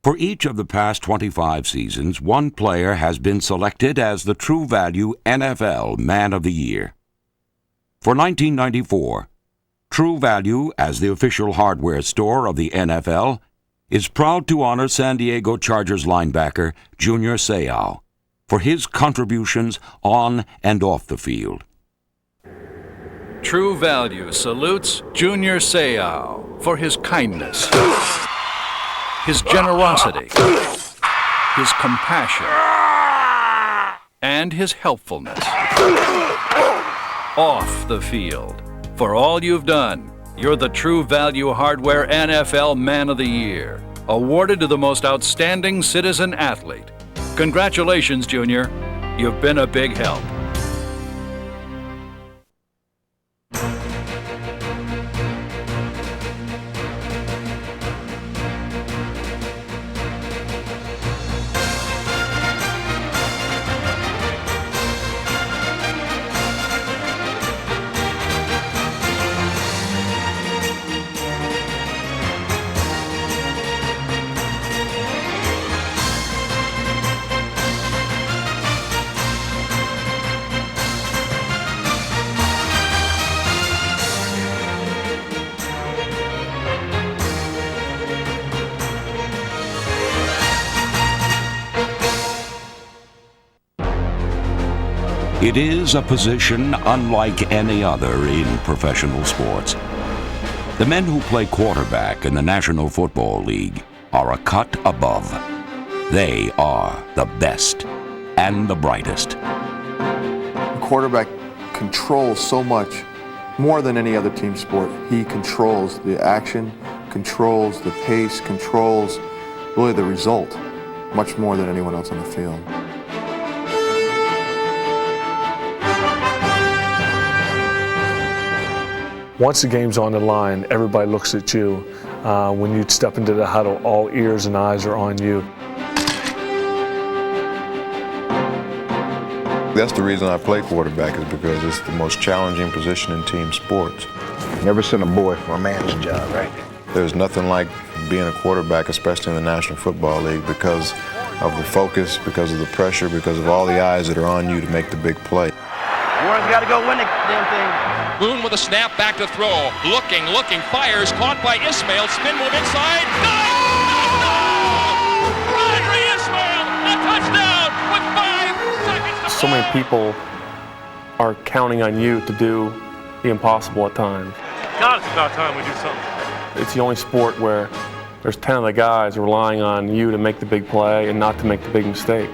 For each of the past 25 seasons, one player has been selected as the True Value NFL Man of the Year. For 1994, True Value, as the official hardware store of the NFL, is proud to honor San Diego Chargers linebacker Junior Seau for his contributions on and off the field. True Value salutes Junior Seau for his kindness, his generosity, his compassion, and his helpfulness. Off the field. For all you've done, you're the True Value Hardware NFL Man of the Year, awarded to the most outstanding citizen athlete. Congratulations, Junior. You've been a big help. It is a position unlike any other in professional sports. The men who play quarterback in the National Football League are a cut above. They are the best and the brightest. The quarterback controls so much more than any other team sport. He controls the action, controls the pace, controls really the result much more than anyone else on the field. Once the game's on the line, everybody looks at you. When you step into the huddle, all ears and eyes are on you. That's the reason I play quarterback, is because it's the most challenging position in team sports. Never send a boy for a man's job, right? There's nothing like being a quarterback, especially in the National Football League, because of the focus, because of the pressure, because of all the eyes that are on you to make the big play. Warren's got to go win the damn thing. Boone with a snap, back to throw. Looking, fires, caught by Ismail. Spin move inside. No! Rodri Ismail, a touchdown with 5 seconds to play. So many people are counting on you to do the impossible at times. God, it's about time we do something. It's the only sport where there's 10 of the guys relying on you to make the big play and not to make the big mistake.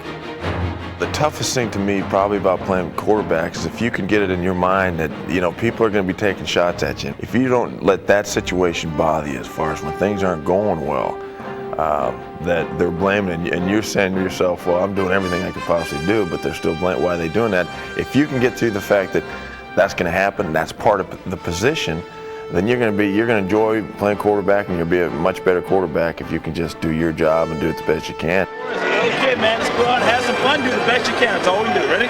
The toughest thing to me probably about playing quarterback is if you can get it in your mind that, people are going to be taking shots at you. If you don't let that situation bother you, as far as when things aren't going well, that they're blaming, and you're saying to yourself, well, I'm doing everything I could possibly do, but they're still blaming, why are they doing that? If you can get through the fact that that's going to happen, that's part of the position, then you're going to enjoy playing quarterback, and you'll be a much better quarterback if you can just do your job and do it the best you can. Okay, man, let's go out and have some fun, do the best you can. That's all we can do. Ready?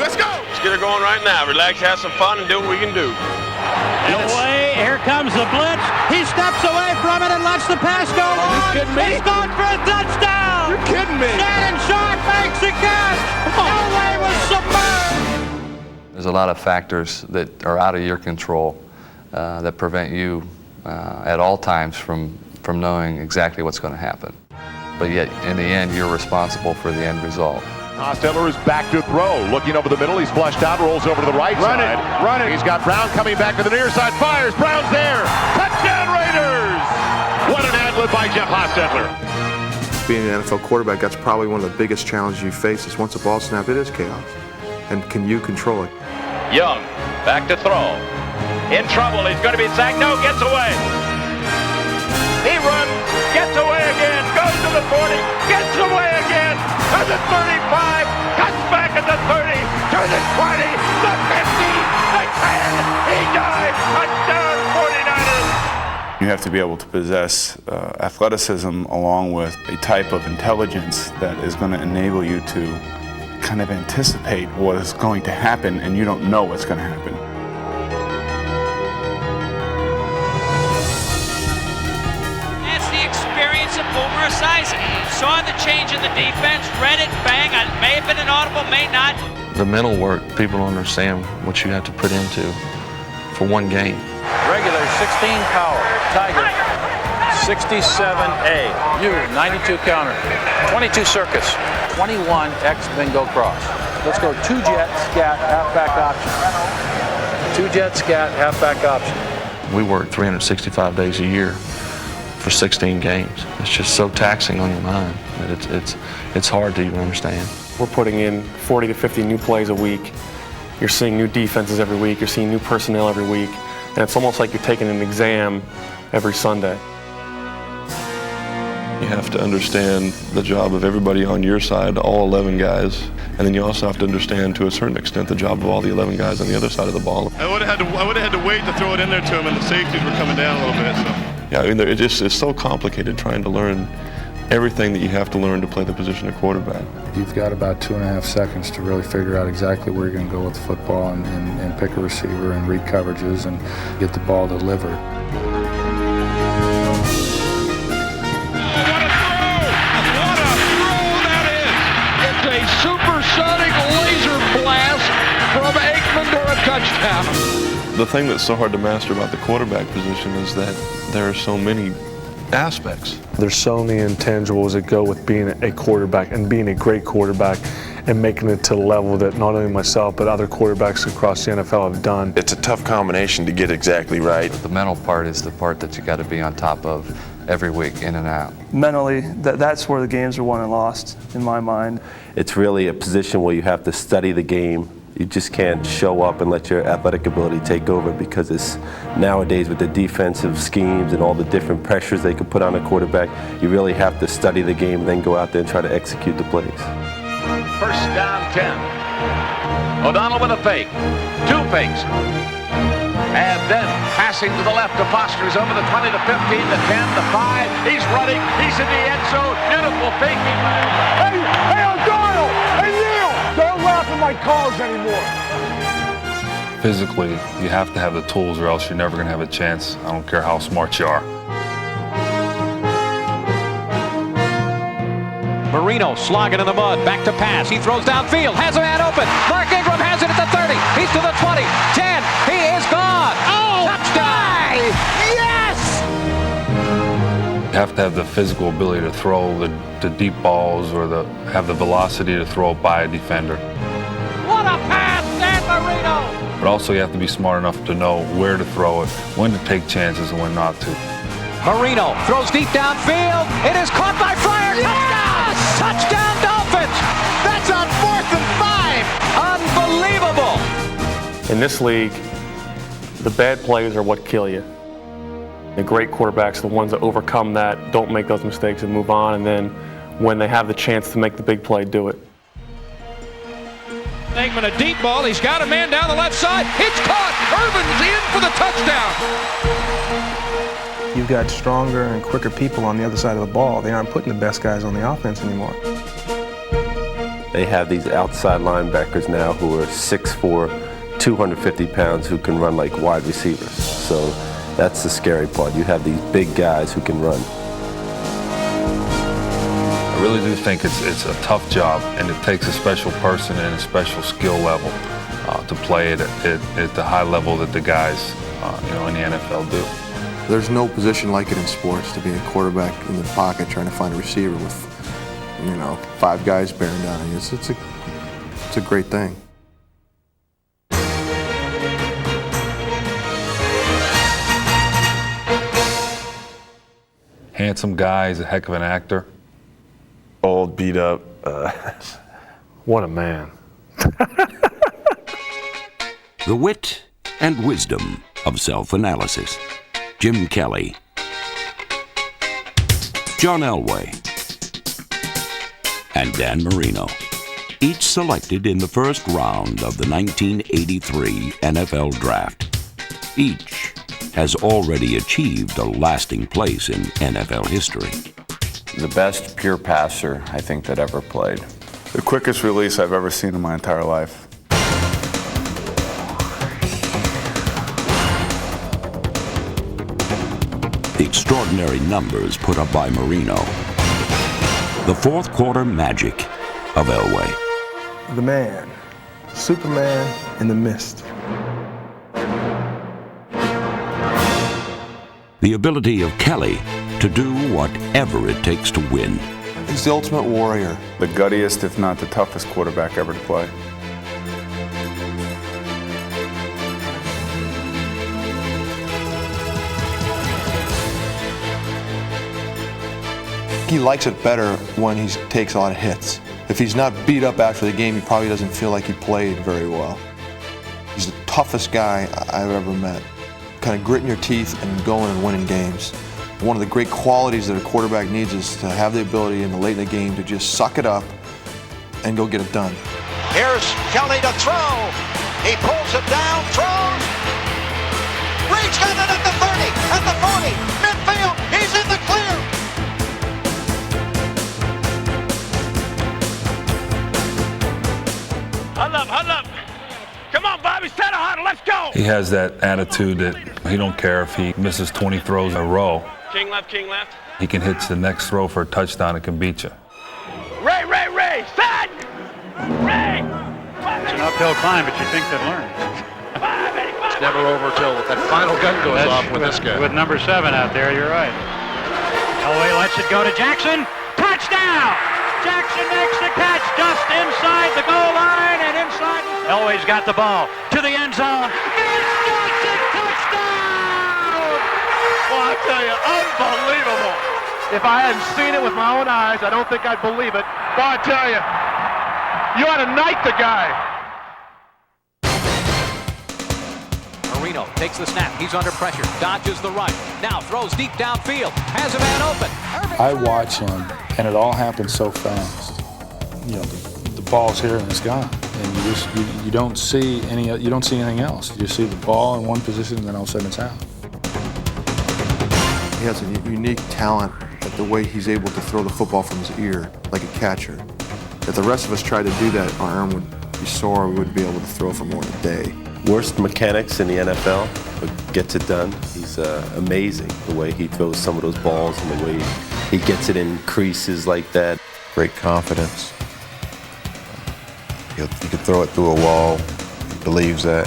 Let's go! Let's get her going right now. Relax, have some fun, and do what we can do. Elway, here comes the blitz. He steps away from it and lets the pass go on. He's going for a touchdown. You're kidding me. Shannon Sharp makes the catch. Elway was submerged. There's a lot of factors that are out of your control that prevent you at all times from knowing exactly what's going to happen. But yet, in the end, you're responsible for the end result. Hostetler is back to throw. Looking over the middle, he's flushed out, rolls over to the right side. Run it. He's got Brown coming back to the near side, fires. Brown's there. Touchdown Raiders! What an ad-lib by Jeff Hostetler. Being an NFL quarterback, that's probably one of the biggest challenges you face, is once a ball snap, it is chaos. And can you control it? Young, back to throw. In trouble, he's going to be sacked. No, gets away. He runs, gets away again, goes to the 40, gets away again, to the 35, cuts back at the 30, to the 20, the 50, the 10, he dives, touchdown 49ers. You have to be able to possess athleticism along with a type of intelligence that is going to enable you to kind of anticipate what is going to happen, and you don't know what's going to happen. Boomer Esiason. Saw the change in the defense, read it, bang. It may have been an audible, may not. The mental work, people don't understand what you have to put into for one game. Regular 16 power, Tiger. 67A, U, 92 counter, 22 circus, 21 X bingo cross. Let's go 2 jet, scat, halfback option. 2 jet, scat, halfback option. We work 365 days a year for 16 games. It's just so taxing on your mind that it's hard to even understand. We're putting in 40 to 50 new plays a week. You're seeing new defenses every week. You're seeing new personnel every week. And it's almost like you're taking an exam every Sunday. You have to understand the job of everybody on your side, all 11 guys, and then you also have to understand to a certain extent the job of all the 11 guys on the other side of the ball. I would have had to wait to throw it in there to him, and the safeties were coming down a little bit. So. Yeah, I mean, it's so complicated trying to learn everything that you have to learn to play the position of quarterback. You've got about 2.5 seconds to really figure out exactly where you're going to go with the football and pick a receiver and read coverages and get the ball delivered. A supersonic laser blast from Aikman to a touchdown. The thing that's so hard to master about the quarterback position is that there are so many aspects. There's so many intangibles that go with being a quarterback and being a great quarterback and making it to the level that not only myself but other quarterbacks across the NFL have done. It's a tough combination to get exactly right. The mental part is the part that you got to be on top of every week, in and out. Mentally, that's where the games are won and lost, in my mind. It's really a position where you have to study the game. You just can't show up and let your athletic ability take over, because it's nowadays with the defensive schemes and all the different pressures they can put on a quarterback, you really have to study the game, then go out there and try to execute the plays. First down 10. O'Donnell with a fake. 2 fakes. And then passing to the left to Foster's over the 20 to 15 to 10 to 5. He's running. He's in the end zone. Beautiful faking. Hey, O'Donnell! Hey, Neil! Don't laugh at my calls anymore. Physically, you have to have the tools or else you're never going to have a chance. I don't care how smart you are. Marino slogging in the mud, back to pass. He throws downfield, has a man open. Mark Ingram has it at the 30. He's to the 20, 10. He is gone. Oh, touchdown! Yes! You have to have the physical ability to throw the deep balls or have the velocity to throw it by a defender. What a pass, Dan Marino! But also you have to be smart enough to know where to throw it, when to take chances and when not to. Marino throws deep downfield. It is caught by Fryer. Touchdown! Touchdown Dolphins! That's on 4th and 5. Unbelievable! In this league, the bad plays are what kill you. The great quarterbacks are the ones that overcome that, don't make those mistakes and move on, and then when they have the chance to make the big play, do it. Aikman, a deep ball. He's got a man down the left side. It's caught. Irvin's in for the touchdown. You've got stronger and quicker people on the other side of the ball. They aren't putting the best guys on the offense anymore. They have these outside linebackers now who are 6'4", 250 pounds, who can run like wide receivers. So that's the scary part. You have these big guys who can run. I really do think it's a tough job, and it takes a special person and a special skill level to play it at the high level that the guys in the NFL do. There's no position like it in sports, to be a quarterback in the pocket trying to find a receiver with, 5 guys bearing down on you. It's a great thing. Handsome guy, he's a heck of an actor. Old, beat up. What a man. The wit and wisdom of self-analysis. Jim Kelly, John Elway, and Dan Marino, each selected in the first round of the 1983 NFL Draft. Each has already achieved a lasting place in NFL history. The best pure passer, I think, that ever played. The quickest release I've ever seen in my entire life. The extraordinary numbers put up by Marino The fourth quarter magic of Elway. The man, Superman in the mist. The ability of Kelly to do whatever it takes to win. He's the ultimate warrior. The guttiest, if not the toughest quarterback ever to play. He likes it better when he takes a lot of hits. If he's not beat up after the game, he probably doesn't feel like he played very well. He's the toughest guy I've ever met. Kind of gritting your teeth and going and winning games. One of the great qualities that a quarterback needs is to have the ability in the late in the game to just suck it up and go get it done. Here's Kelly to throw. He pulls it down, throws. Reach got it at the 30, at the 40, midfield. He's in the clear. Huddle up. Come on, Bobby, set a huddle, let's go. He has that attitude that he don't care if he misses 20 throws in a row. King left. He can hit the next throw for a touchdown. It can beat you. Ray, set! Ray! It's an uphill climb, but you think they'd learn. It's never over till that final gun goes off with this guy. With number 7 out there, you're right. Elway lets it go to Jackson. Touchdown! Jackson makes the catch just inside the goal line and inside. Elway's got the ball to the end zone. It's Jackson, touchdown! Well, I tell you, unbelievable. If I hadn't seen it with my own eyes, I don't think I'd believe it. But I tell you, you ought to knight the guy. Marino takes the snap. He's under pressure. Dodges the run. Now throws deep downfield. Has a man open. I watch him, and it all happens so fast. You know, the ball's here and it's gone, and you don't see anything else. You just see the ball in one position, and then all of a sudden it's out. He has a unique talent at the way he's able to throw the football from his ear like a catcher. If the rest of us tried to do that, our arm would be sore. We wouldn't be able to throw for more than a day. Worst mechanics in the NFL, but gets it done. He's amazing the way he throws some of those balls and the way he gets it in creases like that. Great confidence. He could throw it through a wall. He believes that.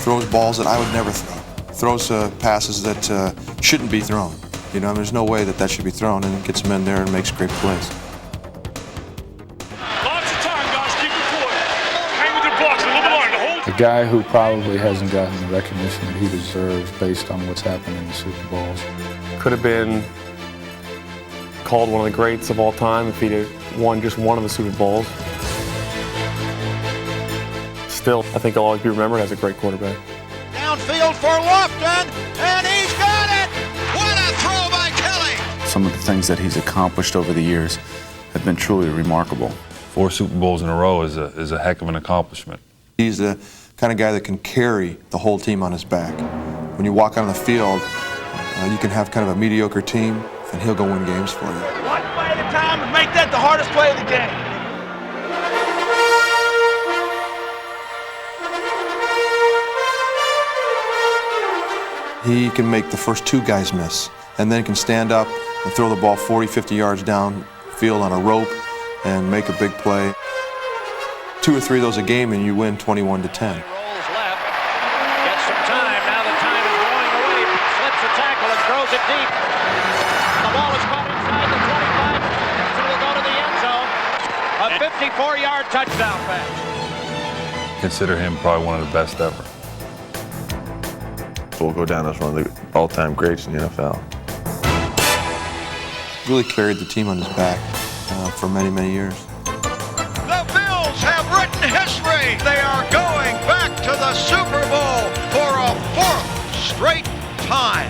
Throws balls that I would never throw. Throws passes that shouldn't be thrown. You know, there's no way that should be thrown, and gets them in there and makes great plays. A guy who probably hasn't gotten the recognition that he deserves based on what's happened in the Super Bowls. Could have been called one of the greats of all time if he'd have won just one of the Super Bowls. Still, I think he'll always be remembered as a great quarterback. Downfield for Lofton, and he's got it! What a throw by Kelly! Some of the things that he's accomplished over the years have been truly remarkable. 4 Super Bowls in a row is a heck of an accomplishment. He's the kind of guy that can carry the whole team on his back. When you walk on the field, you can have kind of a mediocre team, and he'll go win games for you. One play at a time and make that the hardest play of the game. He can make the first 2 guys miss, and then can stand up and throw the ball 40, 50 yards downfield on a rope and make a big play. 2 or 3 of those a game, and you win 21-10. Rolls left, gets some time. Now the time is going away. Slips a tackle and throws it deep. The ball is caught inside the 25. It will go to the end zone. A 54-yard touchdown pass. Consider him probably one of the best ever. Will go down as one of the all-time greats in the NFL. Really carried the team on his back for many, many years. The Bills have written history. They are going back to the Super Bowl for a 4th straight time.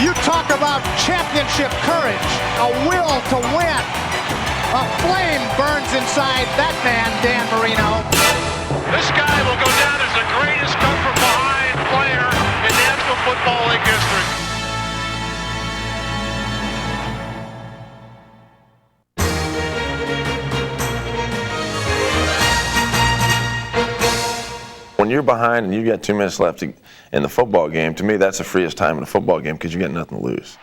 You talk about championship courage, a will to win. A flame burns inside that man, Dan Marino. This guy will go down as the greatest come-from-behind player in National Football League history. When you're behind and you got 2 minutes left in the football game, to me that's the freest time in a football game because you got nothing to lose.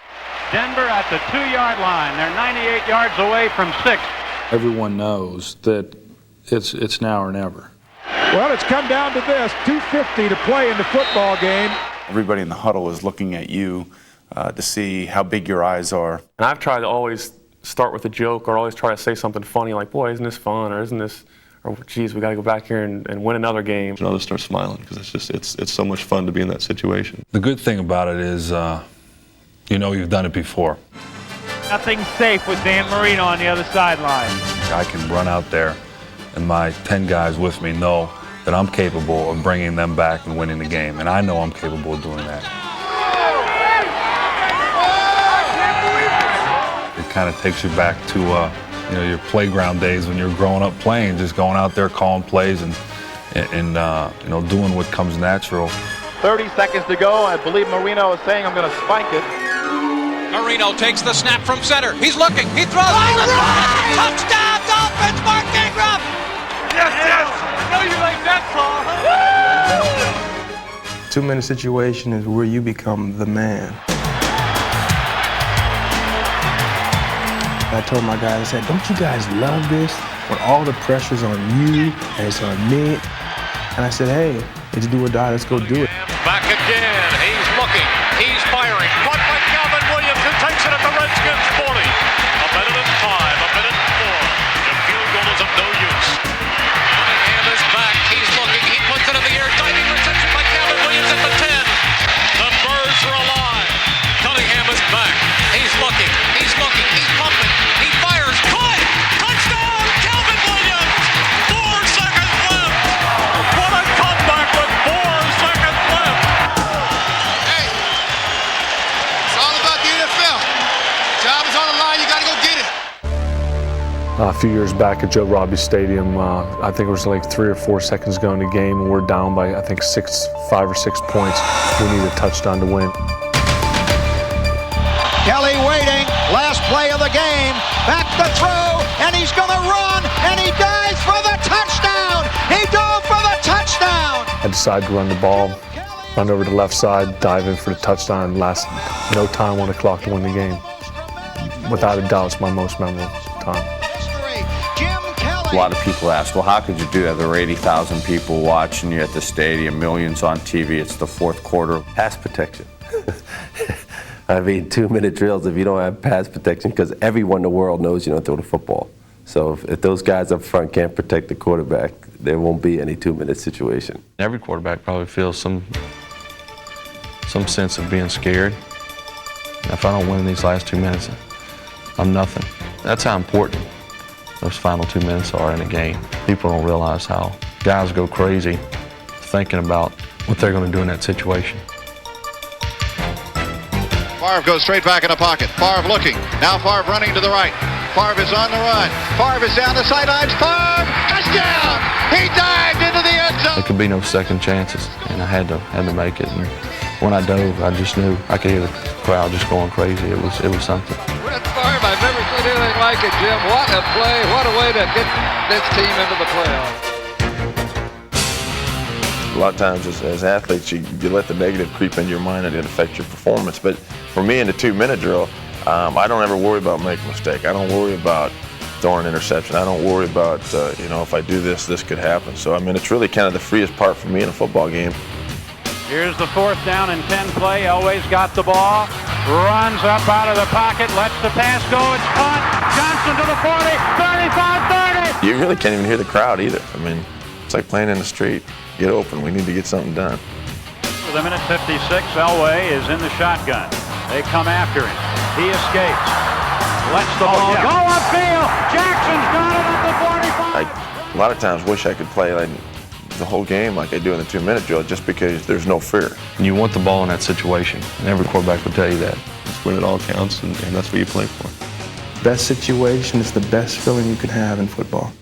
Denver at the 2-yard line. They're 98 yards away from 6. Everyone knows that it's now or never. Well, it's come down to this, 2:50 to play in the football game. Everybody in the huddle is looking at you to see how big your eyes are. And I've tried to always start with a joke or always try to say something funny like, boy, isn't this fun, or isn't this, or geez, we got to go back here and win another game. And I'll just start smiling because it's so much fun to be in that situation. The good thing about it is, you know you've done it before. Nothing safe with Dan Marino on the other sideline. I can run out there and my 10 guys with me know that I'm capable of bringing them back and winning the game. And I know I'm capable of doing that. It kind of takes you back to your playground days when you're growing up playing, just going out there calling plays and doing what comes natural. 30 seconds to go. I believe Marino is saying I'm going to spike it. Marino takes the snap from center. He's looking. He throws. Touchdown, Dolphins, Mark Ingram! Yes, yes! I know you like that call. 2-minute situation is where you become the man. I told my guys, I said, don't you guys love this? When all the pressure's on you and it's on me. And I said, hey, it's do or die, let's go do it. Back again. He's looking. He's firing. Caught by Calvin Williams, who takes it at the Redskins 40. A minute and 5, a minute and 4. The field goal is of no use. Cunningham is back. He's looking. He puts it in the air. Diving reception by Calvin Williams at the 10. The Birds are alive. Cunningham is back. He's looking. He's looking. He's pumping. He fires. Caught! Touchdown! Calvin Williams! 4 seconds left. What a comeback with 4 seconds left. Hey, it's all about the NFL. Job is on the line. You got to go get it. A few years back at Joe Robbie Stadium, I think it was like 3 or 4 seconds ago in the game, and we're down by, I think, 5 or 6 points. We need a touchdown to win. Kelly waiting, last play of the game, back to throw, and he's going to run, and he dives for the touchdown! He dove for the touchdown! I decided to run the ball, run over to the left side, dive in for the touchdown, last no time on the clock to win the game. Without a doubt, it's my most memorable time. A lot of people ask, well, how could you do that? There were 80,000 people watching you at the stadium, millions on TV. It's the fourth quarter. Pass protection. I mean, 2-minute drills if you don't have pass protection, because everyone in the world knows you don't throw the football. So if those guys up front can't protect the quarterback, there won't be any 2-minute situation. Every quarterback probably feels some sense of being scared. If I don't win in these last 2 minutes, I'm nothing. That's how important those final 2 minutes are in a game. People don't realize how guys go crazy thinking about what they're going to do in that situation. Favre goes straight back in the pocket. Favre looking. Now Favre running to the right. Favre is on the run. Favre is down the sidelines. Favre, touchdown! He dived into the end zone. There could be no second chances, and I had to make it. And when I dove, I just knew I could hear the crowd just going crazy. It was something. Brett Favre, I've never seen anything like it, Jim. What a play! What a way to get this team into the playoffs. A lot of times as athletes, you let the negative creep into your mind and it affects your performance. But for me in the 2-minute drill, I don't ever worry about making a mistake. I don't worry about throwing an interception. I don't worry about, if I do this could happen. So, I mean, it's really kind of the freest part for me in a football game. Here's the 4th down and 10 play. Elway's got the ball, runs up out of the pocket, lets the pass go. It's caught. Johnson to the 40, 35, 30. You really can't even hear the crowd either. I mean, it's like playing in the street. Get open. We need to get something done. With a minute 56, Elway is in the shotgun. They come after him. He escapes. Lets the ball go upfield. Jackson's got it at the 45. I a lot of times wish I could play like the whole game like I do in the 2-minute drill, just because there's no fear. You want the ball in that situation, and every quarterback will tell you that. It's when it all counts, and that's what you play for. Best situation is the best feeling you can have in football.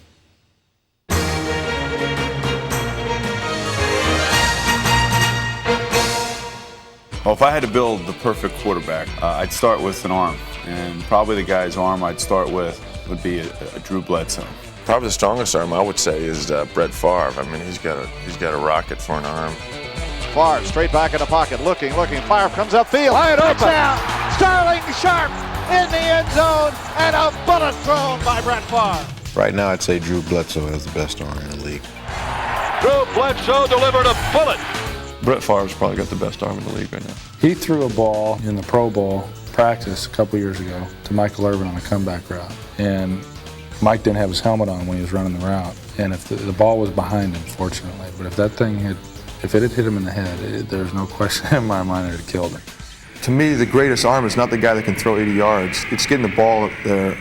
Well, if I had to build the perfect quarterback, I'd start with an arm. And probably the guy's arm I'd start with would be a Drew Bledsoe. Probably the strongest arm I would say is Brett Favre. I mean, he's got a rocket for an arm. Favre straight back in the pocket, looking. Favre comes upfield. Wide open. Starling Sharp in the end zone, and a bullet thrown by Brett Favre. Right now, I'd say Drew Bledsoe has the best arm in the league. Drew Bledsoe delivered a bullet. Brett Favre's probably got the best arm in the league right now. He threw a ball in the Pro Bowl practice a couple years ago to Michael Irvin on a comeback route. And Mike didn't have his helmet on when he was running the route. And if the ball was behind him, fortunately. But if that thing if it had hit him in the head, there's no question in my mind it had killed him. To me, the greatest arm is not the guy that can throw 80 yards. It's getting the ball up there,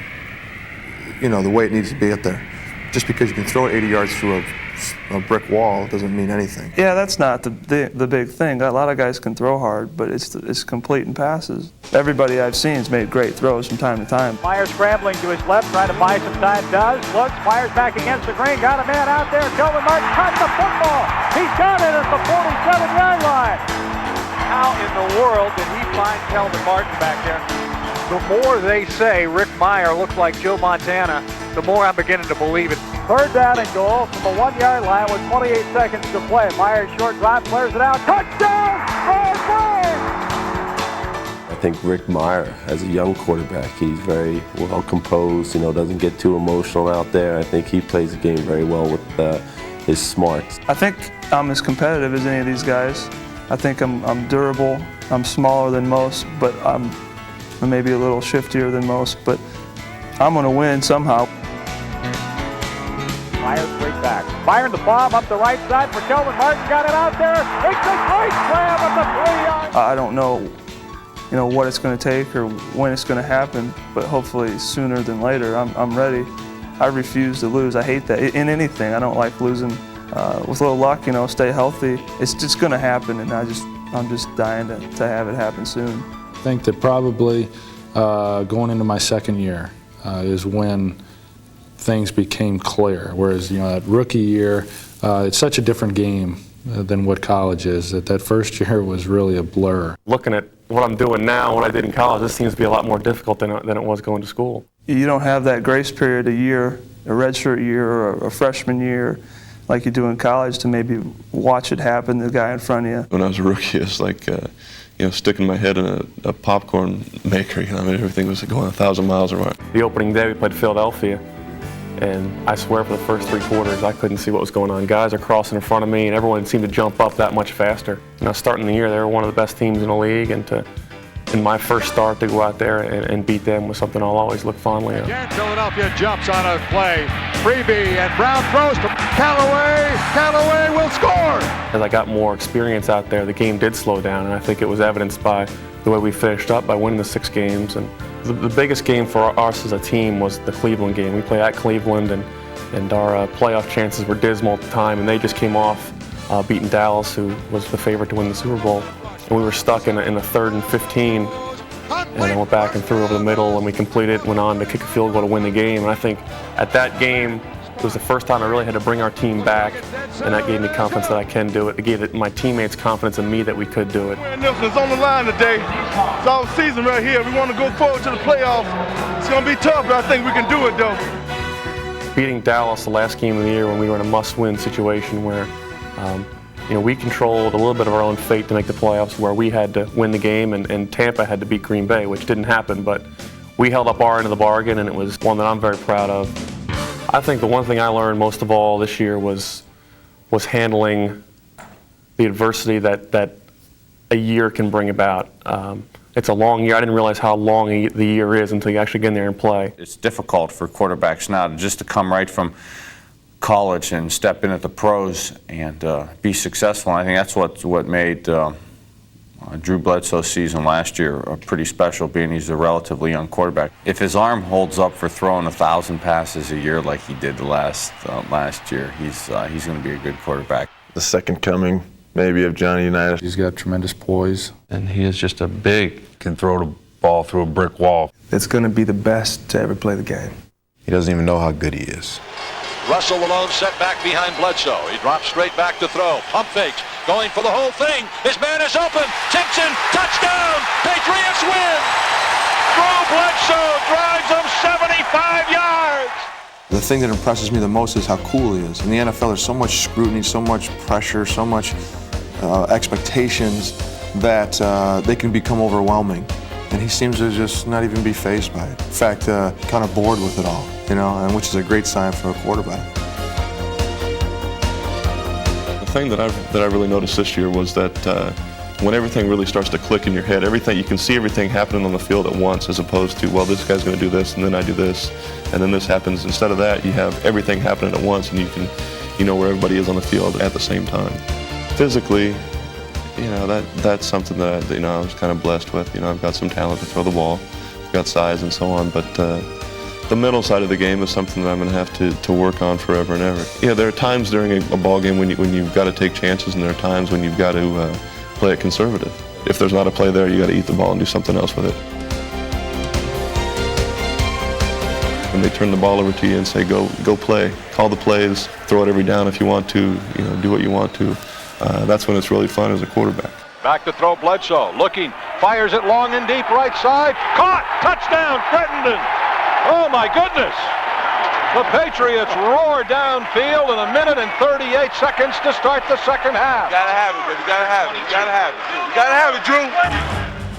the way it needs to be up there. Just because you can throw it 80 yards through a brick wall doesn't mean anything. Yeah, that's not the big thing. A lot of guys can throw hard, but it's completing passes. Everybody I've seen has made great throws from time to time. Mirer scrambling to his left, trying to buy some time, looks, fires back against the green, got a man out there, Kelvin Martin caught the football. He's got it at the 47-yard line. How in the world did he find Kelvin Martin back there? The more they say Rick Mirer looks like Joe Montana, the more I'm beginning to believe it. Third down and goal from the 1-yard line with 28 seconds to play. Mirer short drive, flares it out, touchdown! I think Rick Mirer, as a young quarterback, he's very well composed, doesn't get too emotional out there. I think he plays the game very well with his smarts. I think I'm as competitive as any of these guys. I think I'm durable, I'm smaller than most, but I'm maybe a little shiftier than most, but I'm going to win somehow. Mirer straight back. Firing the bomb up the right side for Kelvin Martin. Got it out there. It's a great slam at the 3-yard. I don't know, what it's going to take or when it's going to happen, but hopefully sooner than later. I'm ready. I refuse to lose. I hate that. In anything, I don't like losing. With a little luck, stay healthy. It's just going to happen, and I'm just dying to have it happen soon. I think that probably going into my second year is when things became clear. Whereas, that rookie year, it's such a different game than what college is. That first year was really a blur. Looking at what I'm doing now, what I did in college, this seems to be a lot more difficult than it was going to school. You don't have that grace period a year, a redshirt year or a freshman year, like you do in college to maybe watch it happen, the guy in front of you. When I was a rookie, it's like, sticking my head in a popcorn maker. Everything was going 1,000 miles an hour. The opening day, we played Philadelphia, and I swear for the first 3 quarters, I couldn't see what was going on. Guys are crossing in front of me, and everyone seemed to jump up that much faster. Starting the year, they were one of the best teams in the league, and in my first start to go out there and beat them was something I'll always look fondly on. Again, Philadelphia jumps on a play. Freebie, and Brown throws to Callaway. Callaway will score! As I got more experience out there, the game did slow down, and I think it was evidenced by the way we finished up by winning the 6 games. And the biggest game for us as a team was the Cleveland game. We played at Cleveland, and our playoff chances were dismal at the time, and they just came off beating Dallas, who was the favorite to win the Super Bowl. And we were stuck in a 3rd and 15, and I went back and threw over the middle, and we completed it, went on to kick a field goal to win the game. And I think at that game, it was the first time I really had to bring our team back, and that gave me confidence that I can do it. It gave my teammates confidence in me that we could do it. It's on the line today. It's all season right here. We want to go forward to the playoffs. It's going to be tough, but I think we can do it, though. Beating Dallas the last game of the year when we were in a must-win situation where we controlled a little bit of our own fate to make the playoffs, where we had to win the game and Tampa had to beat Green Bay, which didn't happen, but we held up our end of the bargain, and it was one that I'm very proud of. I think the one thing I learned most of all this year was handling the adversity that a year can bring about. It's a long year. I didn't realize how long the year is until you actually get in there and play. It's difficult for quarterbacks now to come right from college and step in at the pros and be successful. And I think that's what made Drew Bledsoe's season last year pretty special, being he's a relatively young quarterback. If his arm holds up for throwing 1,000 passes a year like he did last year, he's going to be a good quarterback. The second coming, maybe, of Johnny Unitas. He's got tremendous poise. And he is just can throw the ball through a brick wall. It's going to be the best to ever play the game. He doesn't even know how good he is. Russell alone, set back behind Bledsoe. He drops straight back to throw. Pump fakes, going for the whole thing. His man is open. Simpson, touchdown. Patriots win. Drew Bledsoe drives them 75 yards. The thing that impresses me the most is how cool he is. In the NFL, there's so much scrutiny, so much pressure, so much expectations that they can become overwhelming. And he seems to just not even be fazed by it. In fact, kind of bored with it all, you know, and which is a great sign for a quarterback. The thing that I really noticed this year was that when everything really starts to click in your head, you can see everything happening on the field at once, as opposed to, well, this guy's going to do this, and then I do this, and then this happens. Instead of that, you have everything happening at once, and you know where everybody is on the field at the same time. Physically, you know, that's something that I was kind of blessed with. You know, I've got some talent to throw the ball, I've got size and so on, but the mental side of the game is something that I'm going to have to work on forever and ever. You know, there are times during a ball game when you've got to take chances, and there are times when you've got to play it conservative. If there's not a play there, you got to eat the ball and do something else with it. When they turn the ball over to you and say, go play, call the plays, throw it every down if you want to, you know, do what you want to. That's when it's really fun as a quarterback. Back to throw Bledsoe, looking, fires it long and deep right side, caught, touchdown, Crittenden. Oh my goodness. The Patriots roar downfield in 1 minute and 38 seconds to start the second half. You gotta have it, baby. You gotta have it. You gotta have it. You gotta have it, Drew.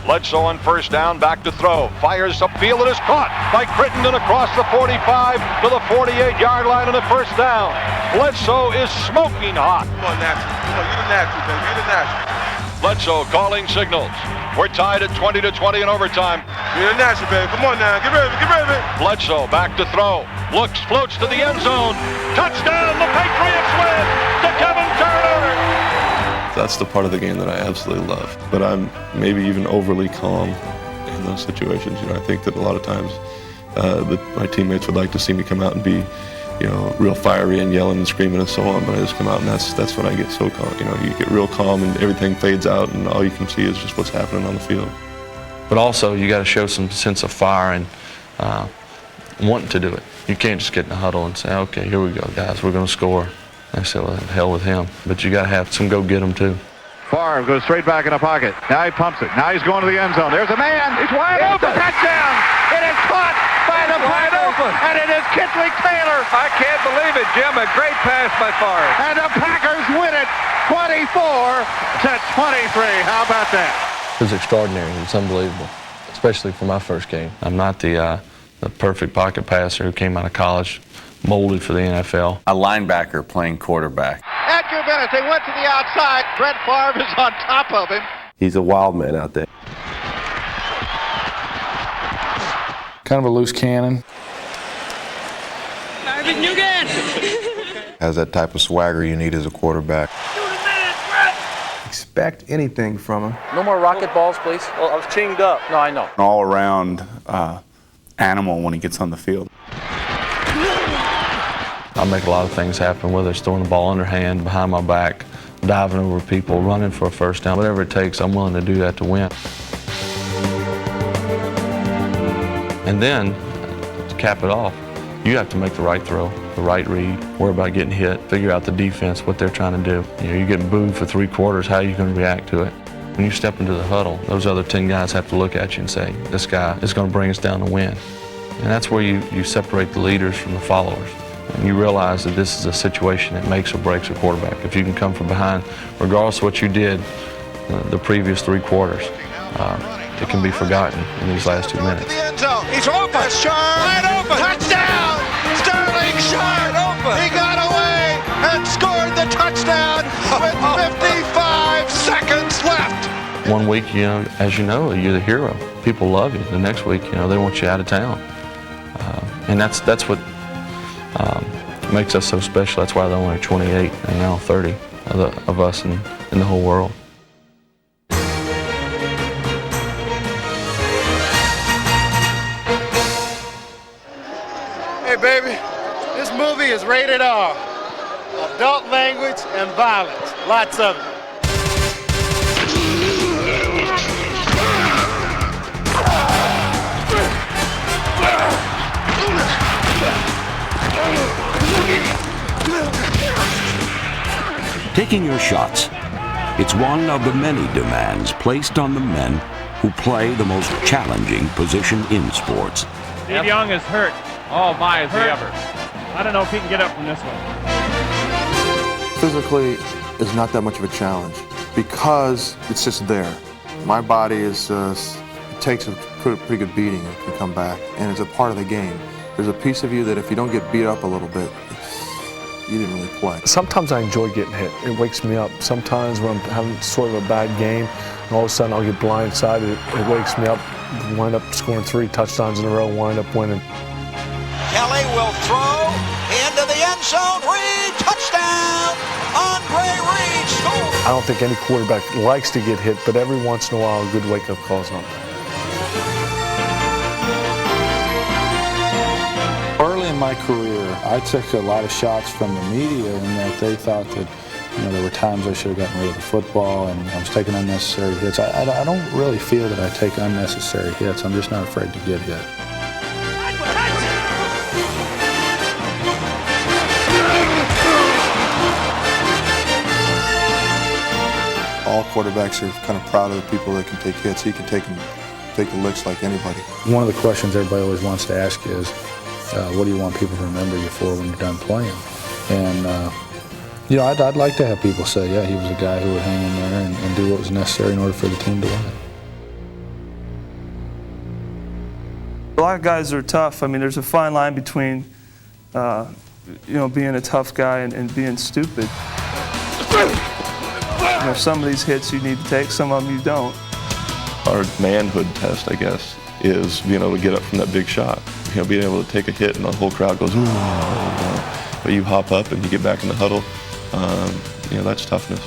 Bledsoe on first down, back to throw. Fires upfield, it is caught by Crittenden across the 45 to the 48-yard line and a first down. Bledsoe is smoking hot. Come on, natural. Come on, you the natural, baby. You the natural. Bledsoe calling signals. We're tied at 20-20 in overtime. You're the natural, baby. Come on now. Get ready. Bledsoe back to throw. Looks, floats to the end zone. Touchdown, the Patriots win to Kevin Turner. That's the part of the game that I absolutely love. But I'm maybe even overly calm in those situations. You know, I think that a lot of times my teammates would like to see me come out and be, you know, real fiery and yelling and screaming and so on, but I just come out and that's when I get so calm. You know, you get real calm and everything fades out and all you can see is just what's happening on the field. But also, you got to show some sense of fire and wanting to do it. You can't just get in the huddle and say, okay, here we go, guys, we're going to score. I said, well, hell with him. But you got to have some go-get-em, too. Favre goes straight back in the pocket. Now he pumps it. Now he's going to the end zone. There's a man. He's wide open. Touchdown. It is caught by the Packers. And it is Kitley Taylor. I can't believe it, Jim. A great pass by Favre. And the Packers win it 24-23. How about that? It was extraordinary. It was unbelievable, especially for my first game. I'm not the perfect pocket passer who came out of college, molded for the NFL. A linebacker playing quarterback. Edgar Bennett, they went to the outside. Brett Favre is on top of him. He's a wild man out there. Kind of a loose cannon. Has that type of swagger you need as a quarterback. Expect anything from him. No more rocket balls, please. Well, I was chinged up. No, I know. An all-around animal when he gets on the field. I make a lot of things happen, whether it's throwing the ball underhand, behind my back, diving over people, running for a first down. Whatever it takes, I'm willing to do that to win. And then, to cap it off, you have to make the right throw, the right read, worry about getting hit, figure out the defense, what they're trying to do. You know, you're getting booed for 3 quarters, how are you going to react to it? When you step into the huddle, those other 10 guys have to look at you and say, this guy is going to bring us down to win. And that's where you separate the leaders from the followers. And you realize that this is a situation that makes or breaks a quarterback. If you can come from behind, regardless of what you did the previous 3 quarters, it can be forgotten in these last 2 minutes. The end zone. He's open. Wide open. Touchdown. Sterling Sharp. Open. He got away and scored the touchdown with 55 seconds left. 1 week, you know, as you know, you're the hero. People love you. The next week, you know, they want you out of town. And that's what makes us so special. That's why there are only 28 and now 30 of us in the whole world. Hey, baby, this movie is rated R. Adult language and violence. Lots of it. Taking your shots. It's one of the many demands placed on the men who play the most challenging position in sports. Steve Young is hurt. Oh my, is he ever. I don't know if he can get up from this one. Physically is not that much of a challenge because it's just there. My body is takes a pretty good beating and can come back, and it's a part of the game. There's a piece of you that if you don't get beat up a little bit, you didn't really play. Sometimes I enjoy getting hit. It wakes me up. Sometimes when I'm having sort of a bad game, and all of a sudden I'll get blindsided, it wakes me up, wind up scoring 3 touchdowns in a row, wind up winning. Kelly will throw into the end zone. Reed, touchdown! Andre Reed scores! I don't think any quarterback likes to get hit, but every once in a while a good wake-up call's not bad. Early in my career, I took a lot of shots from the media in that they thought that, there were times I should have gotten rid of the football and I was taking unnecessary hits. I don't really feel that I take unnecessary hits. I'm just not afraid to get hit. All quarterbacks are kind of proud of the people that can take hits. He can take the licks like anybody. One of the questions everybody always wants to ask is, what do you want people to remember you for when you're done playing? And, I'd like to have people say, yeah, he was a guy who would hang in there and do what was necessary in order for the team to win. A lot of guys are tough. I mean, there's a fine line between, being a tough guy and being stupid. Some of these hits you need to take, some of them you don't. Our manhood test, I guess, is being able to get up from that big shot. Being able to take a hit and the whole crowd goes, ooh, but you hop up and you get back in the huddle. That's toughness.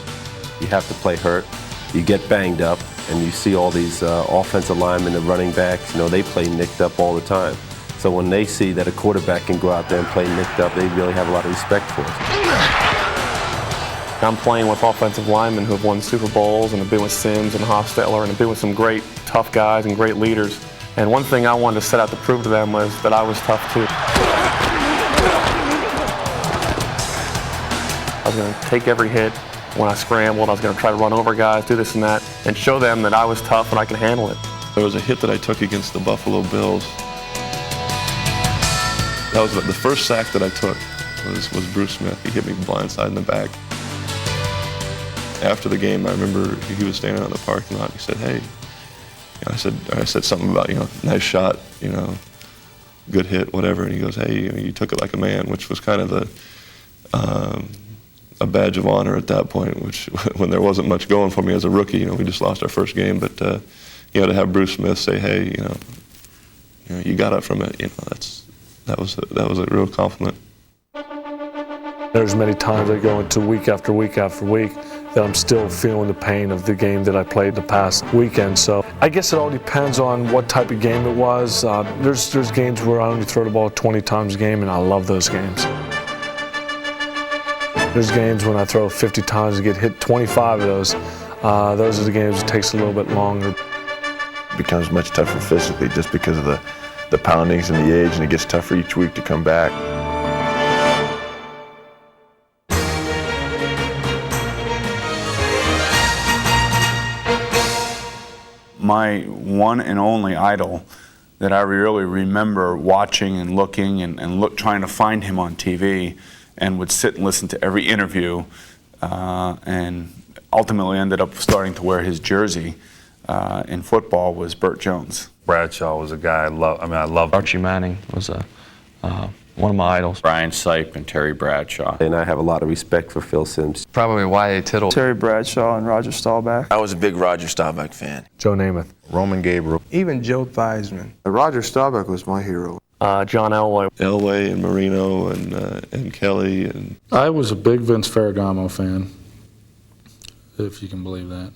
You have to play hurt. You get banged up, and you see all these offensive linemen and running backs, they play nicked up all the time. So when they see that a quarterback can go out there and play nicked up, they really have a lot of respect for it. I'm playing with offensive linemen who have won Super Bowls and have been with Sims and Hostetler and have been with some great tough guys and great leaders. And one thing I wanted to set out to prove to them was that I was tough too. I was going to take every hit when I scrambled. I was going to try to run over guys, do this and that, and show them that I was tough and I can handle it. There was a hit that I took against the Buffalo Bills. That was the first sack that I took was Bruce Smith. He hit me blindside in the back. After the game, I remember he was standing out in the parking lot. He said, "Hey," I said something about, nice shot, good hit, whatever. And he goes, "Hey, you took it like a man," which was kind of a badge of honor at that point. Which, when there wasn't much going for me as a rookie, we just lost our first game. But to have Bruce Smith say, "Hey, you got up from it," that was a real compliment. There's many times I go into week after week after week that I'm still feeling the pain of the game that I played the past weekend. So I guess it all depends on what type of game it was. There's games where I only throw the ball 20 times a game, and I love those games. There's games when I throw 50 times and get hit 25 of those. Those are the games that takes a little bit longer. It becomes much tougher physically just because of the poundings and the age, and it gets tougher each week to come back. My one and only idol that I really remember watching and looking and trying to find him on TV, and would sit and listen to every interview, and ultimately ended up starting to wear his jersey in football, was Burt Jones. Bradshaw was a guy I love. I loved. Archie Manning was one of my idols. Brian Sipe and Terry Bradshaw. And I have a lot of respect for Phil Simms. Probably Y.A. Tittle. Terry Bradshaw and Roger Staubach. I was a big Roger Staubach fan. Joe Namath. Roman Gabriel. Even Joe Theismann. Roger Staubach was my hero. John Elway. Elway and Marino and Kelly. And I was a big Vince Ferragamo fan, if you can believe that.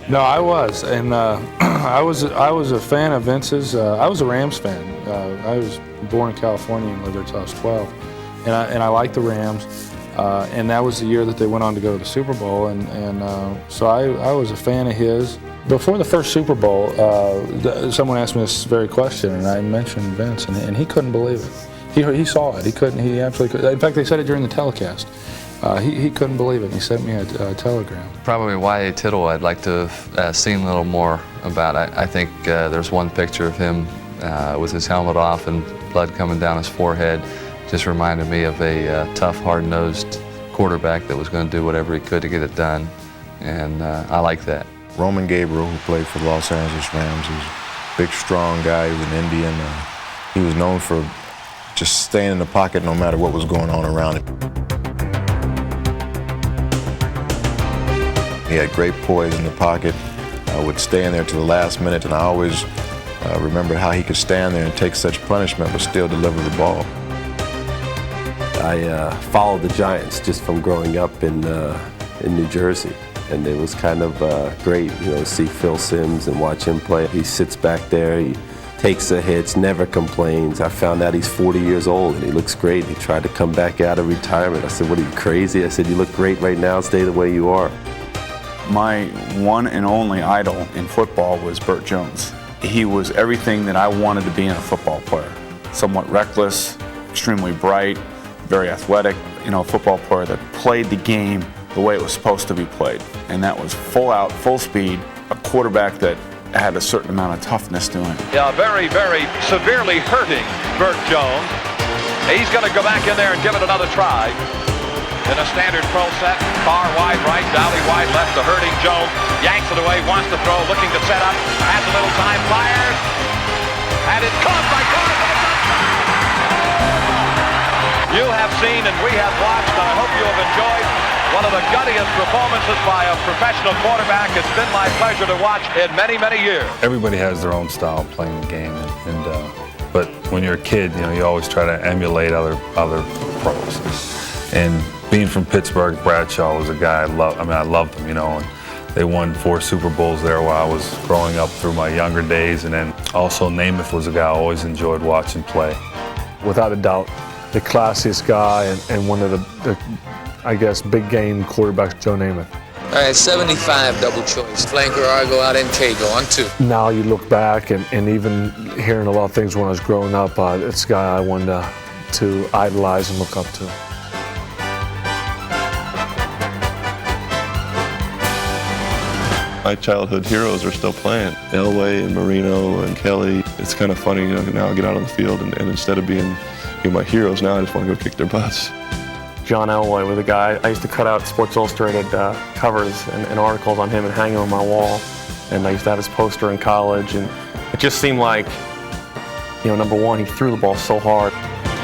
No, I was, and I was a fan of Vince's. I was a Rams fan. I was born in California and lived there till I was 12, and I liked the Rams. And that was the year that they went on to go to the Super Bowl, and so I was a fan of his. Before the first Super Bowl, someone asked me this very question, and I mentioned Vince, and he couldn't believe it. He saw it. He couldn't. He absolutely couldn't. In fact, they said it during the telecast. He couldn't believe it. He sent me a telegram. Probably Y.A. Tittle I'd like to have seen a little more about. I think there's one picture of him with his helmet off and blood coming down his forehead. Just reminded me of a tough, hard-nosed quarterback that was going to do whatever he could to get it done. and I like that. Roman Gabriel, who played for the Los Angeles Rams, he was a big, strong guy. He was an Indian. He was known for just staying in the pocket no matter what was going on around him. He had great poise in the pocket, would stay in there to the last minute, and I always remember how he could stand there and take such punishment but still deliver the ball. I followed the Giants just from growing up in New Jersey, and it was kind of great, to see Phil Simms and watch him play. He sits back there, he takes the hits, never complains. I found out he's 40 years old and he looks great. He tried to come back out of retirement. I said, "What, are you crazy?" I said, "You look great right now, stay the way you are." My one and only idol in football was Burt Jones. He was everything that I wanted to be in a football player. Somewhat reckless, extremely bright, very athletic, a football player that played the game the way it was supposed to be played. And that was full out, full speed, a quarterback that had a certain amount of toughness to him. Yeah, very, very severely hurting Burt Jones. He's going to go back in there and give it another try. In a standard pro set, far wide right, Dolly wide left to hurting Jones. Yanks it away, wants to throw, looking to set up, has a little time, fires, and it's caught by Kosar for the touchdown. You have seen and we have watched, and I hope you have enjoyed one of the guttiest performances by a professional quarterback. It's been my pleasure to watch in many, many years. Everybody has their own style of playing the game, but when you're a kid, you always try to emulate other pros. And being from Pittsburgh, Bradshaw was a guy I loved him, and they won 4 Super Bowls there while I was growing up through my younger days. And then also Namath was a guy I always enjoyed watching play. Without a doubt, the classiest guy and one of the I guess, big game quarterbacks, Joe Namath. All right, 75 double choice. Flanker, Argo, out and K, go on 2. Now you look back and even hearing a lot of things when I was growing up, it's a guy I wanted to idolize and look up to. My childhood heroes are still playing. Elway and Marino and Kelly. It's kind of funny, now I get out on the field and instead of being my heroes, now I just want to go kick their butts. John Elway was a guy, I used to cut out Sports Illustrated covers and articles on him and hang them on my wall. And I used to have his poster in college, and it just seemed like, number one, he threw the ball so hard.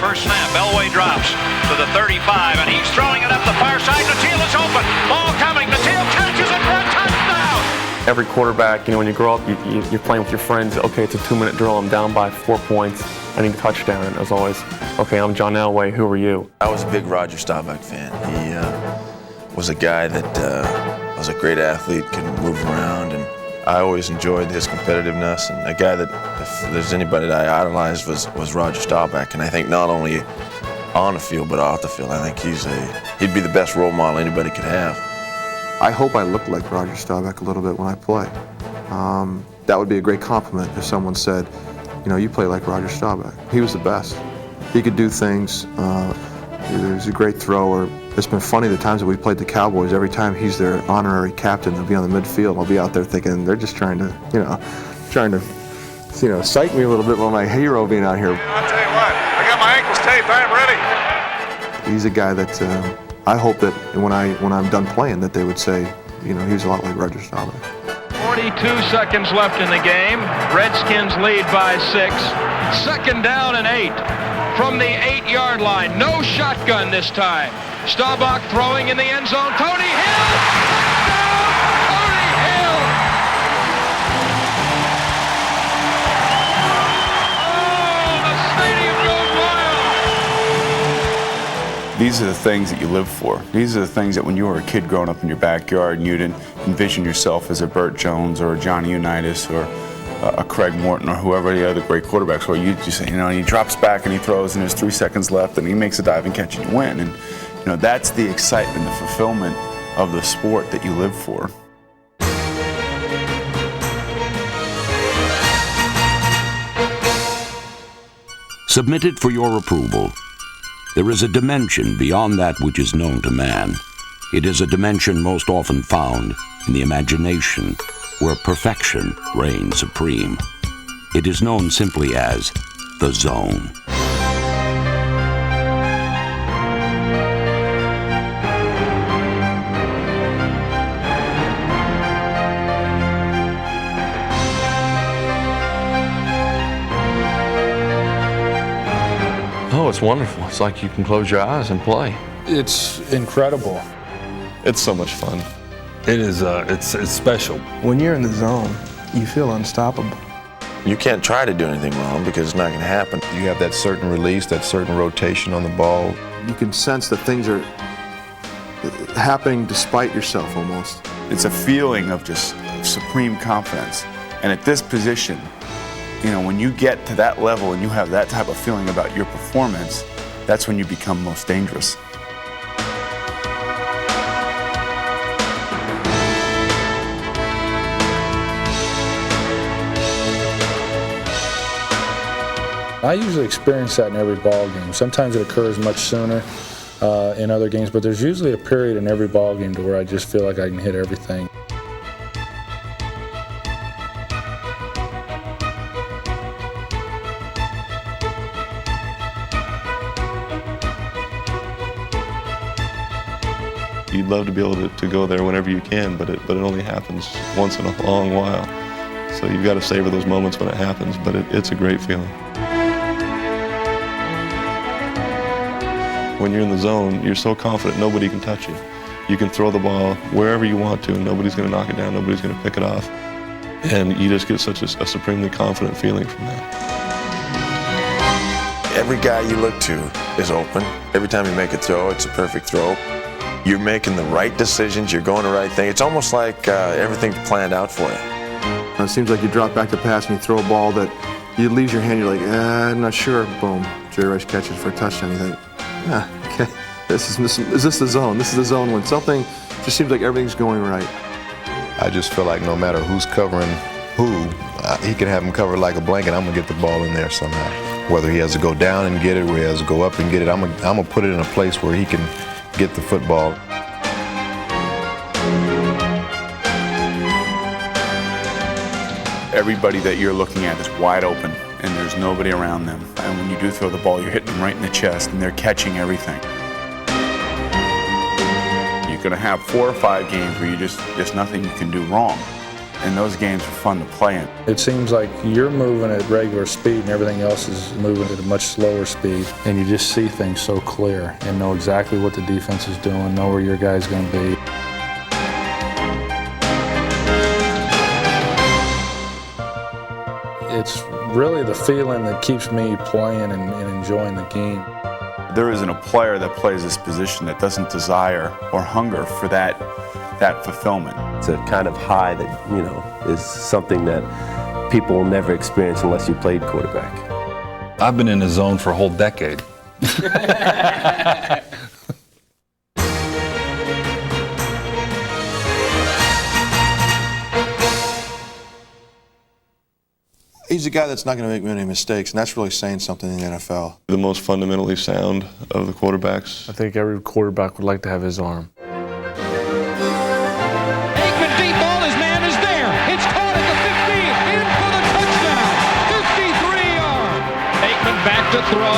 First snap, Elway drops to the 35, and he's throwing it up the far side. Natil is open. Ball coming. Natil catches it for a touchdown. Every quarterback, when you grow up, you're playing with your friends. Okay, it's a 2-minute drill. I'm down by 4 points. I need a touchdown. And it was always, okay, I'm John Elway. Who are you? I was a big Roger Staubach fan. He was a guy that was a great athlete, could move around, and I always enjoyed his competitiveness. And a guy that, if there's anybody that I idolized, was Roger Staubach. And I think not only on the field, but off the field, I think he'd be the best role model anybody could have. I hope I look like Roger Staubach a little bit when I play. That would be a great compliment if someone said, you play like Roger Staubach. He was the best. He could do things. He was a great thrower. It's been funny the times that we played the Cowboys. Every time he's their honorary captain, they'll be on the midfield. I'll be out there thinking they're just trying to psych me a little bit by my hero being out here. I'll tell you what, I got my ankles taped. I'm ready. He's a guy that I hope that when I'm done playing, that they would say, he was a lot like Roger Staubach. 42 seconds left in the game. Redskins lead by 6. Second down and 8 from the 8-yard line. No shotgun this time. Staubach throwing in the end zone. Tony Hill! Touchdown! Tony Hill! Oh, the stadium goes wild! These are the things that you live for. These are the things that when you were a kid growing up in your backyard and you didn't envision yourself as a Burt Jones or a Johnny Unitas or a Craig Morton or whoever the other great quarterbacks were, you just say, he drops back and he throws and there's 3 seconds left and he makes a diving catch and you win. And that's the excitement, the fulfillment of the sport that you live for. Submitted for your approval. There is a dimension beyond that which is known to man. It is a dimension most often found in the imagination, where perfection reigns supreme. It is known simply as the zone. No, it's wonderful. It's like you can close your eyes and play. It's incredible. It's so much fun. It is. It's special. When you're in the zone, you feel unstoppable. You can't try to do anything wrong because it's not going to happen. You have that certain release, that certain rotation on the ball. You can sense that things are happening despite yourself almost. It's a feeling of just supreme confidence. And at this position, you know, when you get to that level and you have that type of feeling about your performance, that's when you become most dangerous. I usually experience that in every ball game. Sometimes it occurs much sooner in other games, but there's usually a period in every ball game to where I just feel like I can hit everything. You'd love to be able to go there whenever you can, but it only happens once in a long while. So you've got to savor those moments when it happens, but it's a great feeling. When you're in the zone, you're so confident nobody can touch you. You can throw the ball wherever you want to, and nobody's going to knock it down, nobody's going to pick it off. And you just get such a supremely confident feeling from that. Every guy you look to is open. Every time you make a throw, it's a perfect throw. You're making the right decisions, you're going the right thing. It's almost like everything's planned out for you. It seems like you drop back to pass and you throw a ball that you leaves your hand, you're like, I'm not sure. Boom. Jerry Rice catches for a touchdown. You think, okay, is this the zone? This is the zone when something just seems like everything's going right. I just feel like no matter who's covering who, he can have him covered like a blanket. I'm going to get the ball in there somehow. Whether he has to go down and get it or he has to go up and get it, I'm going to put it in a place where he can get the football. Everybody that you're looking at is wide open, and there's nobody around them. And when you do throw the ball, you're hitting them right in the chest, and they're catching everything. You're going to have 4 or 5 games where there's nothing you can do wrong. And those games are fun to play in. It seems like you're moving at regular speed and everything else is moving at a much slower speed. And you just see things so clear and know exactly what the defense is doing, know where your guy's going to be. It's really the feeling that keeps me playing and enjoying the game. There isn't a player that plays this position that doesn't desire or hunger for that fulfillment. It's a kind of high that, you know, is something that people will never experience unless you played quarterback. I've been in the zone for a whole decade. He's a guy that's not going to make many mistakes, and that's really saying something in the NFL. The most fundamentally sound of the quarterbacks. I think every quarterback would like to have his arm. Back to throw,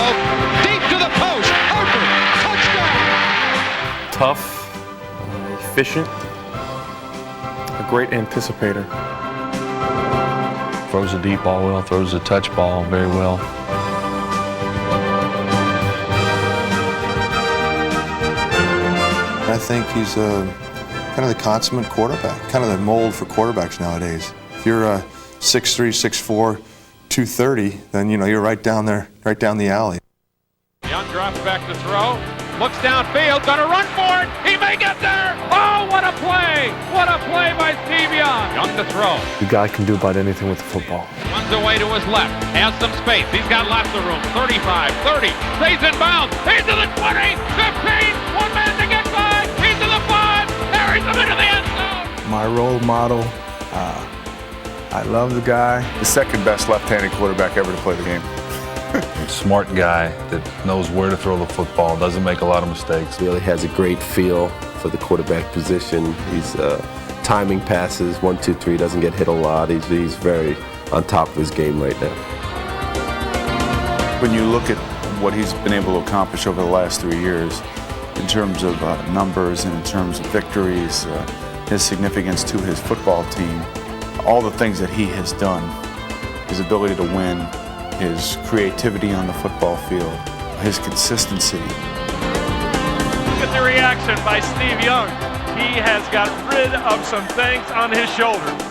deep to the post, Harper, touchdown! Tough, efficient, a great anticipator. Throws a deep ball well, throws a touch ball very well. I think he's kind of the consummate quarterback, kind of the mold for quarterbacks nowadays. If you're 6'3", 6'4", 230, then you know you're right down there, right down the alley. Young drops back to throw, looks downfield, gonna run for it. He may get there. Oh, what a play! What a play by Steve Young. Young to throw. The guy can do about anything with the football. Runs away to his left, has some space. He's got lots of room. 35, 30, stays in bounds. He's to the 20, 15. One man to get by. He's to the 5. Carries him into the end zone. My role model. I love the guy. The second best left-handed quarterback ever to play the game. Smart guy that knows where to throw the football, doesn't make a lot of mistakes. Really has a great feel for the quarterback position. He's timing passes, 1, 2, 3, doesn't get hit a lot. He's very on top of his game right now. When you look at what he's been able to accomplish over the last 3 years, in terms of numbers and in terms of victories, his significance to his football team, all the things that he has done, his ability to win, his creativity on the football field, his consistency. Look at the reaction by Steve Young. He has got rid of some things on his shoulders.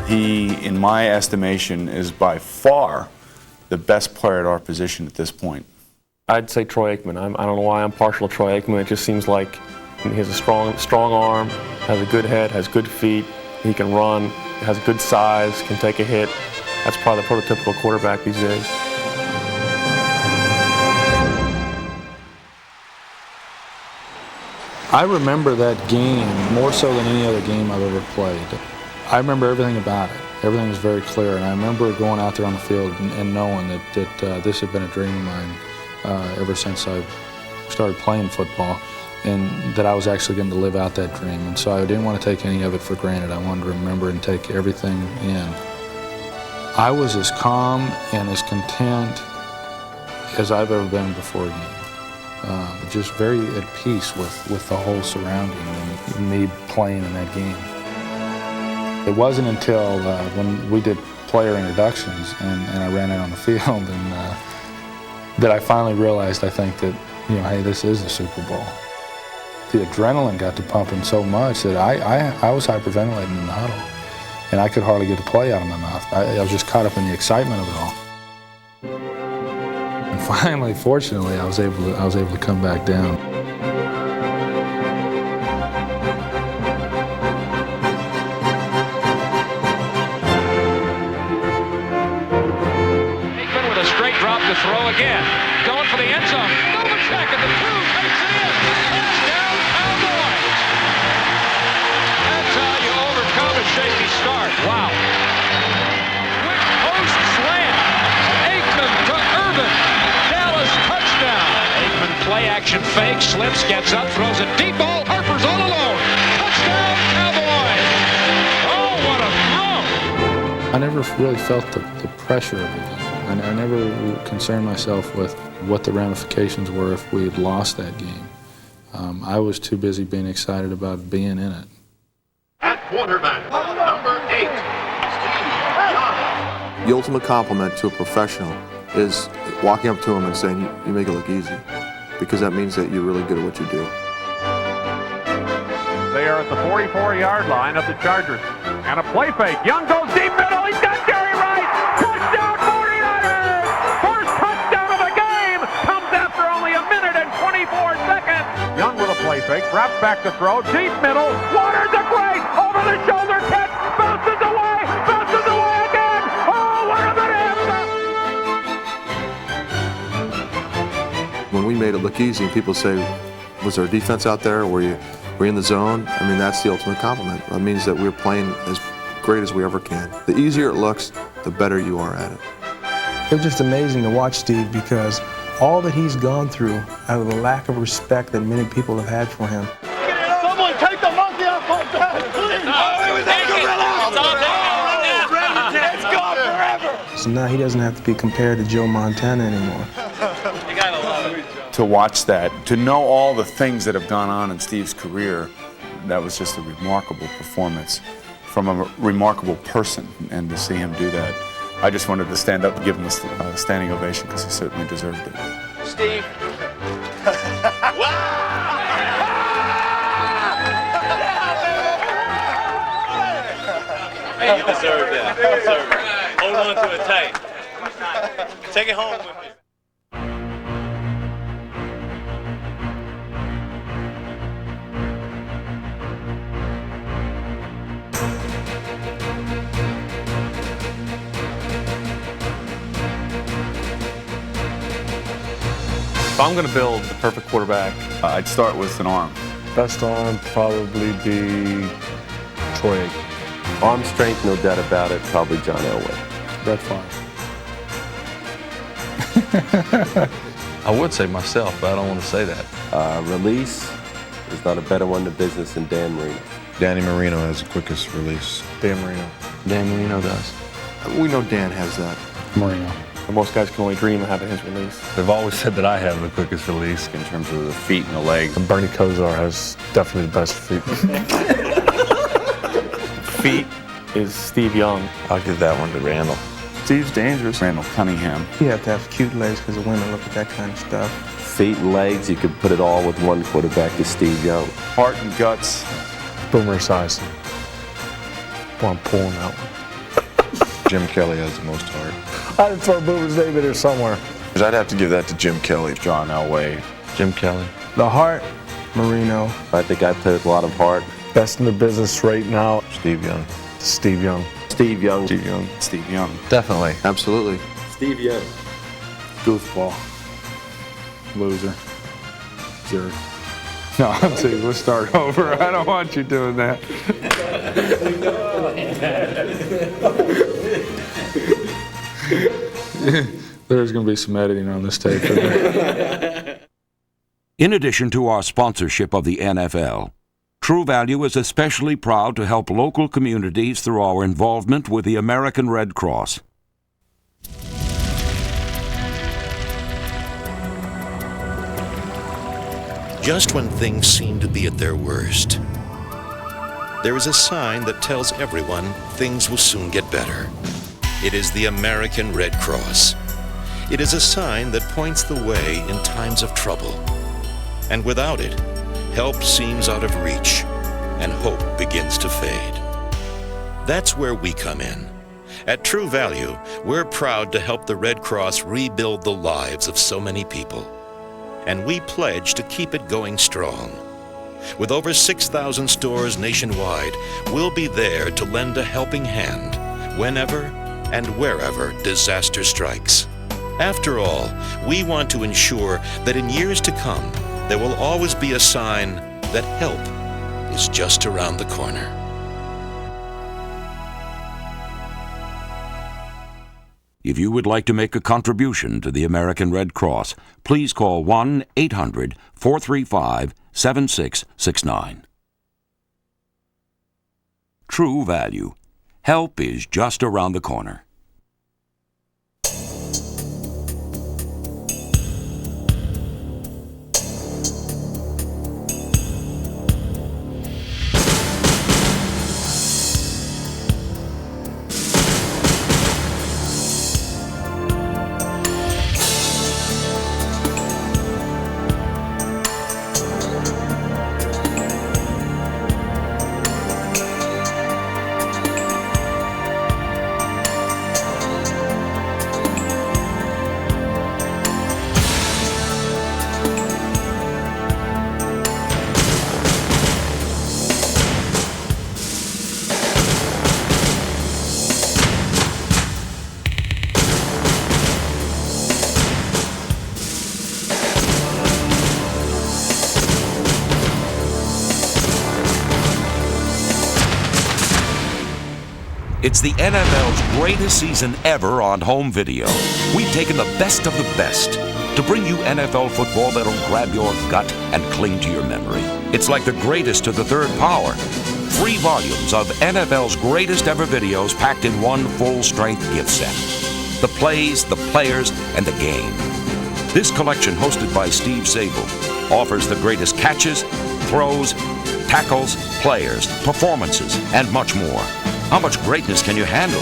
He, in my estimation, is by far the best player at our position at this point. I'd say Troy Aikman. I don't know why I'm partial to Troy Aikman. It just seems like he has a strong arm, has a good head, has good feet. He can run, has good size, can take a hit. That's probably the prototypical quarterback these days. I remember that game more so than any other game I've ever played. I remember everything about it. Everything was very clear, and I remember going out there on the field and knowing that this had been a dream of mine ever since I started playing football, and that I was actually going to live out that dream. And so I didn't want to take any of it for granted. I wanted to remember and take everything in. I was as calm and as content as I've ever been before a game. Just very at peace with the whole surrounding and me playing in that game. It wasn't until when we did player introductions and I ran out on the field and that I finally realized, I think, that, hey, this is the Super Bowl. The adrenaline got to pumping so much that I was hyperventilating in the huddle, and I could hardly get a play out of my mouth. I was just caught up in the excitement of it all. And finally, fortunately, I was able to come back down. Aikman with a straight drop to throw again. Going for the end zone. Novacek at the 2, takes it in. Touchdown, Cowboys. That's how you overcome a shaky start. Wow. Quick post slant. Aikman to Irvin. Dallas touchdown. Aikman play action fake, slips, gets up, throws a deep ball. Harper's all alone. Touchdown, Cowboys. Oh, what a throw. I never really felt the pressure of the game. I never concerned myself with what the ramifications were if we had lost that game. I was too busy being excited about being in it. At quarterback, number 8, Steve Young. The ultimate compliment to a professional is walking up to him and saying, you make it look easy, because that means that you're really good at what you do. They are at the 44-yard line of the Chargers. And a play fake. Young goes deep middle. He's got Jerry Rice. Touchdown, 49ers! First touchdown of the game comes after only a minute and 24 seconds. Young with a play fake. Wraps back to throw. Deep middle. Waters a great. Over the shoulder catch. Bounces away. Bounces away again. Oh, what a good answer! When we made it look easy and people say, was there a defense out there? Were you in the zone? I mean, that's the ultimate compliment. That means that we're playing as great as we ever can. The easier it looks, the better you are at it. It was just amazing to watch Steve, because all that he's gone through out of the lack of respect that many people have had for him. Someone take the monkey off my back, please! Oh, it was a gorilla! It's gone forever! So now he doesn't have to be compared to Joe Montana anymore. You gotta love it. To watch that, to know all the things that have gone on in Steve's career, that was just a remarkable performance from a remarkable person, and to see him do that, I just wanted to stand up and give him a standing ovation, because he certainly deserved it. Steve. Hey, you deserve that. You deserve it. Hold on to it tight. Take it home with me. If I'm going to build the perfect quarterback, I'd start with an arm. Best arm probably be Troy Aikman. Arm strength, no doubt about it, probably John Elway. Brett Favre. I would say myself, but I don't want to say that. Release is not a better one in the business than Dan Marino. Danny Marino has the quickest release. Dan Marino. Dan Marino does. We know Dan has that. Marino. And most guys can only dream of having his release. They've always said that I have the quickest release. In terms of the feet and the legs. And Bernie Kosar has definitely the best feet. Feet is Steve Young. I'll give that one to Randall. Steve's dangerous. Randall, Cunningham. You have to have cute legs because the women look at that kind of stuff. Feet and legs, you could put it all with one quarterback is Steve Young. Heart and guts. Boomer Esiason. Well, I'm pulling that one. Jim Kelly has the most heart. I had to throw Boomer's name in there somewhere. I'd have to give that to Jim Kelly. John Elway. Jim Kelly. The heart, Marino. I think I played with a lot of heart. Best in the business right now. Steve Young. Steve Young. Steve Young. Steve Young. Steve Young. Definitely. Absolutely. Steve Young. Goofball. Loser. Jerk. No, I'm saying let's start over. I don't want you doing that. There's going to be some editing on this tape. In addition to our sponsorship of the NFL, True Value is especially proud to help local communities through our involvement with the American Red Cross. Just when things seem to be at their worst, there is a sign that tells everyone things will soon get better. It is the American Red Cross. It is a sign that points the way in times of trouble. And without it, help seems out of reach, and hope begins to fade. That's where we come in. At True Value, we're proud to help the Red Cross rebuild the lives of so many people. And we pledge to keep it going strong. With over 6,000 stores nationwide, we'll be there to lend a helping hand whenever and wherever disaster strikes. After all, we want to ensure that in years to come, there will always be a sign that help is just around the corner. If you would like to make a contribution to the American Red Cross, please call 1-800-435-7669. True Value. Help is just around the corner. It's the NFL's greatest season ever on home video. We've taken the best of the best to bring you NFL football that'll grab your gut and cling to your memory. It's like the greatest to the third power. 3 volumes of NFL's greatest ever videos packed in one full-strength gift set. The plays, the players, and the game. This collection, hosted by Steve Zabel, offers the greatest catches, throws, tackles, players, performances, and much more. How much greatness can you handle?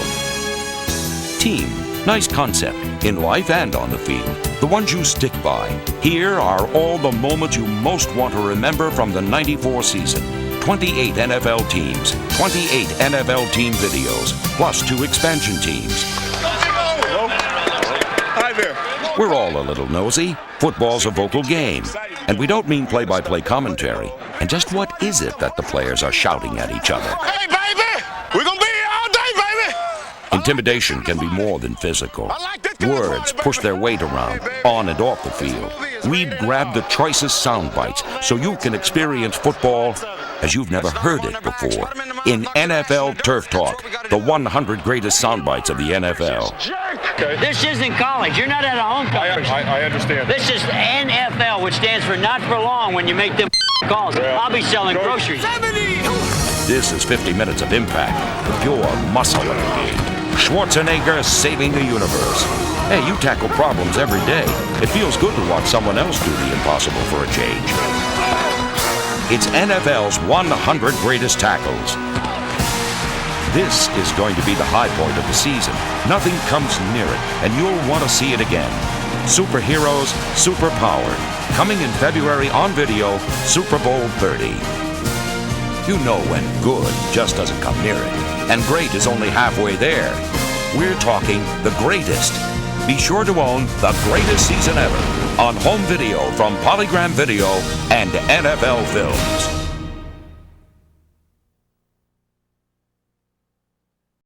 Team, nice concept, in life and on the field. The ones you stick by. Here are all the moments you most want to remember from the '94 season. 28 NFL teams, 28 NFL team videos, plus 2 expansion teams. Hi there. We're all a little nosy. Football's a vocal game, and we don't mean play-by-play commentary. And just what is it that the players are shouting at each other? Hey, baby! We're gonna be here all day, baby! Intimidation can be more than physical. Words push their weight around, on and off the field. We've grabbed the choicest sound bites so you can experience football as you've never heard it before. In NFL Turf Talk, the 100 greatest sound bites of the NFL. This isn't college. You're not at a home college. I understand. This is NFL, which stands for not for long when you make them calls. I'll be selling groceries. This is 50 minutes of impact, pure muscle in the game. Schwarzenegger saving the universe. Hey, you tackle problems every day. It feels good to watch someone else do the impossible for a change. It's NFL's 100 greatest tackles. This is going to be the high point of the season. Nothing comes near it, and you'll want to see it again. Superheroes, Superpowered. Coming in February on video, Super Bowl 30. You know when good just doesn't come near it, and great is only halfway there. We're talking the greatest. Be sure to own the greatest season ever on home video from Polygram Video and NFL Films.